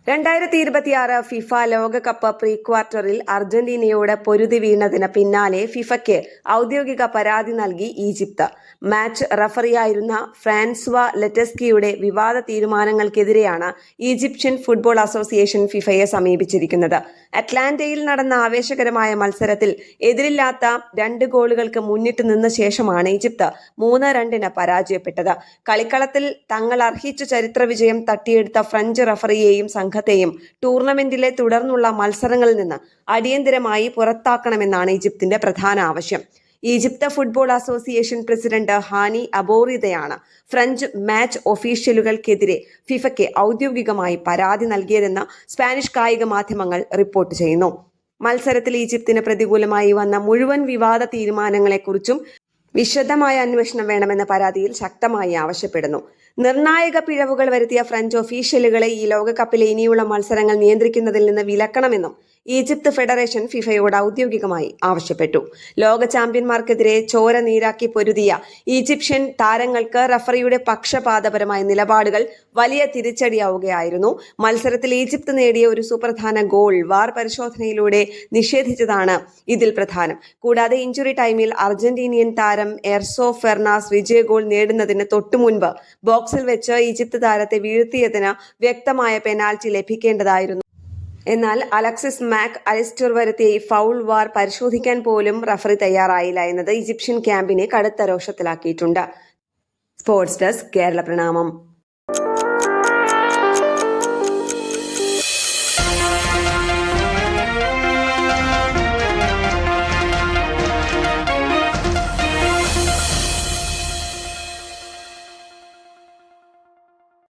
2026 FIFA ലോകകപ്പ് pre ക്വാർട്ടറിൽ അർജന്റീനയോട് പൊരുതി വീണതിന് പിന്നാലെ ഫിഫയ്ക്ക് ഔദ്യോഗിക പരാതി നൽകി ഈജിപ്ത്. മാച്ച് റഫറിയായിരുന്ന ഫ്രാൻസ്വ ലെറ്റസ്കിയുടെ വിവാദ തീരുമാനങ്ങൾക്കെതിരെയാണ് ഈജിപ്ഷ്യൻ ഫുട്ബോൾ അസോസിയേഷൻ ഫിഫയെ സമീപിച്ചിരിക്കുന്നത്. അറ്റ്ലാന്റയിൽ നടന്ന ആവേശകരമായ മത്സരത്തിൽ എതിരില്ലാത്ത 2 ഗോളുകൾക്ക് മുന്നിട്ട് നിന്ന ശേഷമാണ് ഈജിപ്ത് 3-2 പരാജയപ്പെട്ടത്. കളിക്കളത്തിൽ തങ്ങൾ അർഹിച്ച ചരിത്ര വിജയം തട്ടിയെടുത്ത ഫ്രഞ്ച് റഫറിയെയും സംഘത്തെയും ടൂർണമെന്റിലെ തുടർന്നുള്ള മത്സരങ്ങളിൽ നിന്ന് അടിയന്തരമായി പുറത്താക്കണമെന്നാണ് ഈജിപ്തിന്റെ പ്രധാന ആവശ്യം. ഈജിപ്ത് ഫുട്ബോൾ അസോസിയേഷൻ പ്രസിഡന്റ് ഹാനി അബോറിദയാണ് ഫ്രഞ്ച് മാച്ച് ഒഫീഷ്യലുകൾക്കെതിരെ ഫിഫയ്ക്ക് ഔദ്യോഗികമായി പരാതി നൽകിയതെന്ന് സ്പാനിഷ് കായിക മാധ്യമങ്ങൾ റിപ്പോർട്ട് ചെയ്യുന്നു. മത്സരത്തിൽ ഈജിപ്തിന് പ്രതികൂലമായി വന്ന മുഴുവൻ വിവാദ തീരുമാനങ്ങളെക്കുറിച്ചും വിശദമായ അന്വേഷണം വേണമെന്ന പരാതിയിൽ ശക്തമായി ആവശ്യപ്പെടുന്നു. നിർണായക പിഴവുകൾ വരുത്തിയ ഫ്രഞ്ച് ഒഫീഷ്യലുകളെ ഈ ലോകകപ്പിലെ ഇനിയുള്ള മത്സരങ്ങൾ നിയന്ത്രിക്കുന്നതിൽ നിന്ന് വിലക്കണമെന്നും ഈജിപ്ത് ഫെഡറേഷൻ ഫിഫയോട് ഔദ്യോഗികമായി ആവശ്യപ്പെട്ടു. ലോക ചാമ്പ്യന്മാർക്കെതിരെ ചോര നീരാക്കി പൊരുതിയ ഈജിപ്ഷ്യൻ താരങ്ങൾക്ക് റഫറിയുടെ പക്ഷപാതപരമായ നിലപാടുകൾ വലിയ തിരിച്ചടിയാവുകയായിരുന്നു. മത്സരത്തിൽ ഈജിപ്ത് നേടിയ ഒരു സുപ്രധാന ഗോൾ വാർ പരിശോധനയിലൂടെ നിഷേധിച്ചതാണ് ഇതിൽ പ്രധാനം. കൂടാതെ ഇഞ്ചുറി ടൈമിൽ അർജന്റീനിയൻ താരം എർസോ ഫെർണാസ് വിജയ ഗോൾ നേടുന്നതിന് തൊട്ടുമുൻപ് ബോക്സിൽ വെച്ച് ഈജിപ്ത് താരത്തെ വീഴ്ത്തിയതിന് വ്യക്തമായ പെനാൽറ്റി ലഭിക്കേണ്ടതായിരുന്നു. എന്നാൽ അലക്സിസ് മാക് അലിസ്റ്റർ വരുത്തിയ ഈ ഫൗൾ വാർ പരിശോധിക്കാൻ പോലും റഫറി തയ്യാറായില്ല എന്നത് ഈജിപ്ഷ്യൻ ക്യാമ്പിനെ കടുത്ത രോഷത്തിലാക്കിയിട്ടുണ്ട്. സ്പോർട്സ് ഡെസ്ക്, കേരള പ്രണാമം.